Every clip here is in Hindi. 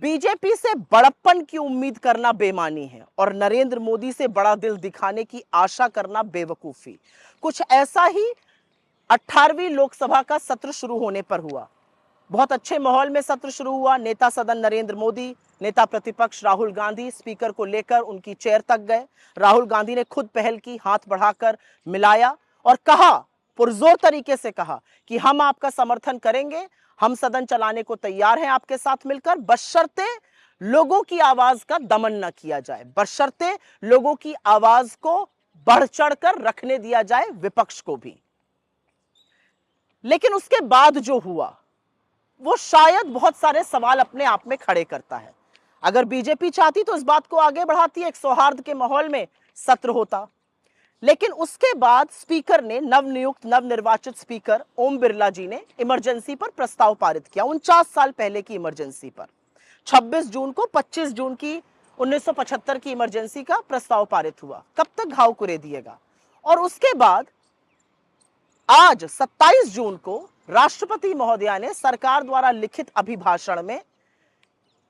बीजेपी से बड़प्पन की उम्मीद करना बेमानी है और नरेंद्र मोदी से बड़ा दिल दिखाने की आशा करना बेवकूफी। कुछ ऐसा ही 18वीं लोकसभा का सत्र शुरू होने पर हुआ। बहुत अच्छे माहौल में सत्र शुरू हुआ। नेता सदन नरेंद्र मोदी, नेता प्रतिपक्ष राहुल गांधी स्पीकर को लेकर उनकी चेयर तक गए। राहुल गांधी ने खुद पहल की, हाथ बढ़ाकर मिलाया और कहा, पुरजोर तरीके से कहा कि हम आपका समर्थन करेंगे, हम सदन चलाने को तैयार हैं आपके साथ मिलकर, बशर्ते लोगों की आवाज का दमन न किया जाए, बशर्ते लोगों की आवाज को बढ़ चढ़कर रखने दिया जाए, विपक्ष को भी। लेकिन उसके बाद जो हुआ वो शायद बहुत सारे सवाल अपने आप में खड़े करता है। अगर बीजेपी चाहती तो इस बात को आगे बढ़ाती, एक सौहार्द के माहौल में सत्र होता। लेकिन उसके बाद स्पीकर ने, नवनियुक्त नवनिर्वाचित स्पीकर ओम बिरला जी ने इमरजेंसी पर प्रस्ताव पारित किया, 49 साल पहले की इमरजेंसी पर। 26 जून को 25 जून की 1975 की इमरजेंसी का प्रस्ताव पारित हुआ। कब तक घाव कुरे दिएगा। और उसके बाद आज 27 जून को राष्ट्रपति महोदया ने सरकार द्वारा लिखित अभिभाषण में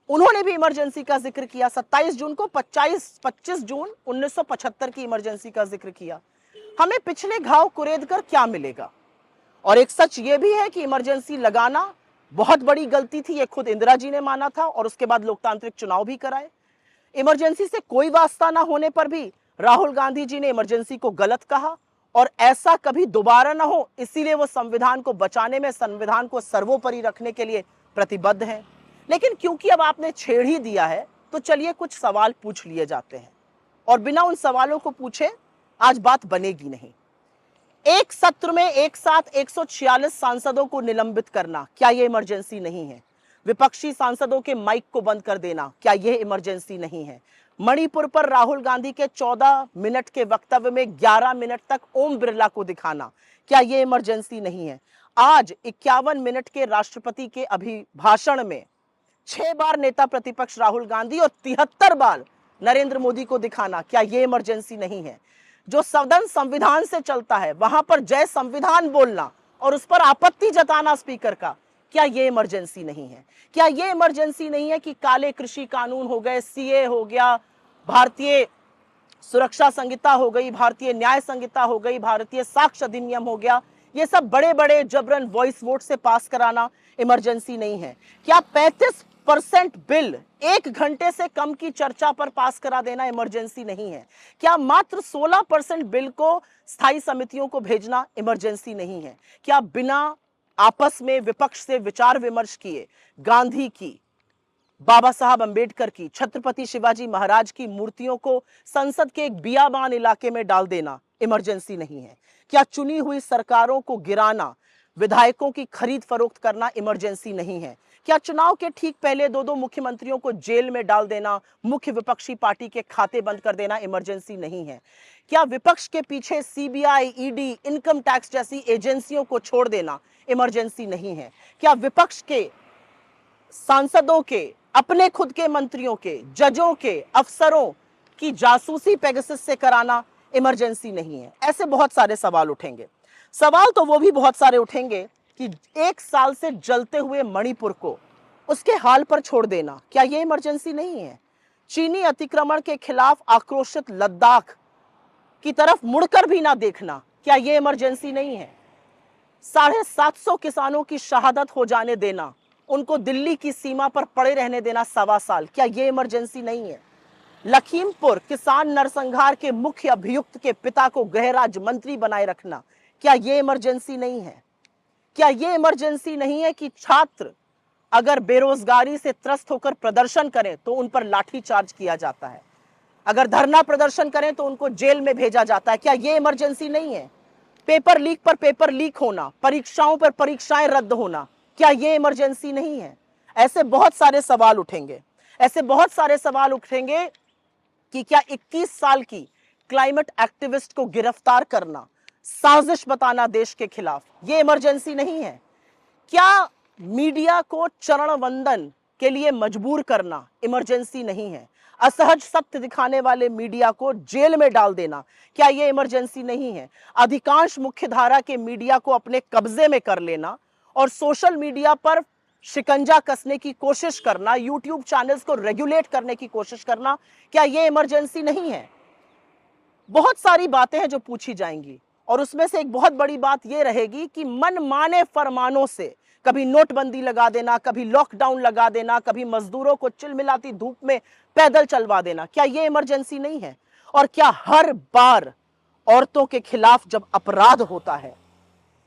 उन्होंने भी इमरजेंसी का जिक्र किया। 27 जून को 25 जून 1975 की इमरजेंसी का जिक्र किया। हमें पिछले घाव कुरेद कर क्या मिलेगा। और एक सच यह भी है कि इमरजेंसी लगाना बहुत बड़ी गलती थी, यह खुद इंदिरा जी ने माना था और उसके बाद लोकतांत्रिक चुनाव भी कराए। इमरजेंसी से कोई वास्ता ना होने पर भी राहुल गांधी जी ने इमरजेंसी को गलत कहा और ऐसा कभी दोबारा ना हो, इसीलिए वो संविधान को बचाने में, संविधान को सर्वोपरि रखने के लिए प्रतिबद्ध हैं। लेकिन क्योंकि अब आपने छेड़ ही दिया है तो चलिए कुछ सवाल पूछ लिए जाते हैं और बिना उन सवालों को पूछे आज बात बनेगी नहीं। एक सत्र में एक साथ 146 सांसदों को निलंबित करना, क्या यह इमरजेंसी नहीं है? विपक्षी सांसदों के माइक को बंद कर देना, क्या यह इमरजेंसी नहीं है? मणिपुर पर राहुल गांधी के 14 मिनट के वक्तव्य में 11 मिनट तक ओम बिरला को दिखाना, क्या यह इमरजेंसी नहीं है? आज 51 मिनट के राष्ट्रपति के अभिभाषण में 6 बार नेता प्रतिपक्ष राहुल गांधी और 73 बार नरेंद्र मोदी को दिखाना, क्या यह इमरजेंसी नहीं है? जो सदन संविधान से चलता है वहां पर जय संविधान बोलना और उस पर आपत्ति जताना स्पीकर का, क्या यह इमरजेंसी नहीं है? क्या यह इमरजेंसी नहीं है कि काले कृषि कानून हो गए, सीए हो गया, भारतीय सुरक्षा संहिता हो गई, भारतीय न्याय संहिता हो गई, भारतीय साक्ष्य अधिनियम हो गया, ये सब बड़े बड़े जबरन वॉइस वोट से पास कराना इमरजेंसी नहीं है? क्या 35% बिल 1 घंटे से कम की चर्चा पर पास करा देना इमरजेंसी नहीं है? क्या मात्र 16% बिल को स्थायी समितियों को भेजना इमरजेंसी नहीं है? क्या बिना आपस में विपक्ष से विचार विमर्श किए गांधी की, बाबा साहब अंबेडकर की, छत्रपति शिवाजी महाराज की मूर्तियों को संसद के एक बियाबान इलाके में डाल देना इमरजेंसी नहीं है? क्या चुनी हुई सरकारों को गिराना, विधायकों की खरीद फरोख्त करना इमरजेंसी नहीं है? क्या चुनाव के ठीक पहले 2-2 मुख्यमंत्रियों को जेल में डाल देना, मुख्य विपक्षी पार्टी के खाते बंद कर देना इमरजेंसी नहीं है? क्या विपक्ष के पीछे सीबीआई, ईडी, इनकम टैक्स जैसी एजेंसियों को छोड़ देना इमरजेंसी नहीं है? क्या विपक्ष के सांसदों के, अपने खुद के मंत्रियों के, जजों के, अफसरों की जासूसी पेगासस से कराना इमरजेंसी नहीं है? ऐसे बहुत सारे सवाल उठेंगे। सवाल तो वो भी बहुत सारे उठेंगे कि 1 साल से जलते हुए मणिपुर को उसके हाल पर छोड़ देना, क्या यह इमरजेंसी नहीं है? चीनी अतिक्रमण के खिलाफ आक्रोशित लद्दाख की तरफ मुड़कर भी ना देखना, क्या यह इमरजेंसी नहीं है? 750 किसानों की शहादत हो जाने देना, उनको दिल्ली की सीमा पर पड़े रहने देना 1.25 साल, क्या यह इमरजेंसी नहीं है? लखीमपुर किसान नरसंहार के मुख्य अभियुक्त के पिता को गृह राज्य मंत्री बनाए रखना, क्या यह इमरजेंसी नहीं है? क्या यह इमरजेंसी नहीं है कि छात्र अगर बेरोजगारी से त्रस्त होकर प्रदर्शन करें तो उन पर लाठी चार्ज किया जाता है, अगर धरना प्रदर्शन करें तो उनको जेल में भेजा जाता है? क्या यह इमरजेंसी नहीं है? पेपर लीक पर पेपर लीक होना, परीक्षाओं पर परीक्षाएं रद्द होना, क्या यह इमरजेंसी नहीं है? ऐसे बहुत सारे सवाल उठेंगे। ऐसे बहुत सारे सवाल उठेंगे कि क्या 21 साल की क्लाइमेट एक्टिविस्ट को गिरफ्तार करना, साजिश बताना देश के खिलाफ, यह इमरजेंसी नहीं है? क्या मीडिया को चरण वंदन के लिए मजबूर करना इमरजेंसी नहीं है? असहज सत्य दिखाने वाले मीडिया को जेल में डाल देना, क्या यह इमरजेंसी नहीं है? अधिकांश मुख्य धारा के मीडिया को अपने कब्जे में कर लेना और सोशल मीडिया पर शिकंजा कसने की कोशिश करना, यूट्यूब चैनल्स को रेगुलेट करने की कोशिश करना, क्या ये इमरजेंसी नहीं है? बहुत सारी बातें हैं जो पूछी जाएंगी और उसमें से एक बहुत बड़ी बात यह रहेगी कि मनमाने फरमानों से कभी नोटबंदी लगा देना, कभी लॉकडाउन लगा देना, कभी मजदूरों को चिलमिलाती धूप में पैदल चलवा देना, क्या यह इमरजेंसी नहीं है? और क्या हर बार औरतों के खिलाफ जब अपराध होता है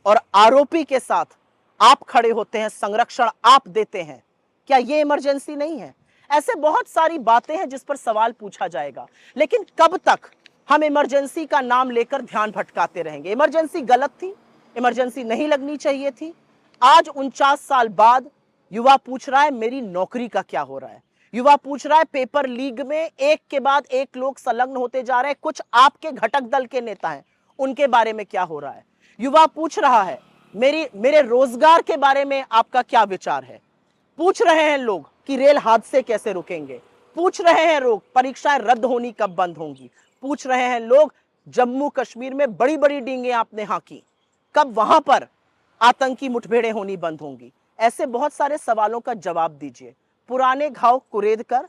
और आरोपी के साथ आप खड़े होते हैं, संरक्षण आप देते हैं, क्या यह इमरजेंसी नहीं है? ऐसे बहुत सारी बातें हैं जिस पर सवाल पूछा जाएगा, लेकिन कब तक हम इमरजेंसी का नाम लेकर ध्यान भटकाते रहेंगे? इमरजेंसी गलत थी, इमरजेंसी नहीं लगनी चाहिए थी। आज 49 साल बाद युवा पूछ रहा है मेरी नौकरी का क्या हो रहा है। युवा पूछ रहा है पेपर लीक में एक के बाद एक लोग संलग्न होते जा रहे हैं, कुछ आपके घटक दल के नेता हैं, उनके बारे में क्या हो रहा है। युवा पूछ रहा है मेरे रोजगार के बारे में आपका क्या विचार है। पूछ रहे हैं लोग कि रेल हादसे कैसे रुकेंगे। पूछ रहे हैं लोग परीक्षाएं रद्द होनी कब बंद होंगी। पूछ रहे हैं लोग जम्मू कश्मीर में बड़ी बड़ी डींगे आपने हांकी, कब वहां पर आतंकी मुठभेड़ें होनी बंद होंगी। ऐसे बहुत सारे सवालों का जवाब दीजिए। पुराने घाव कुरेद कर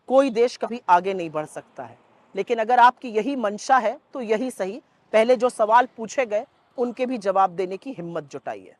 कोई देश कभी आगे नहीं बढ़ सकता है। लेकिन अगर आपकी यही मंशा है तो यही सही, पहले जो सवाल पूछे गए उनके भी जवाब देने की हिम्मत जुटाइए।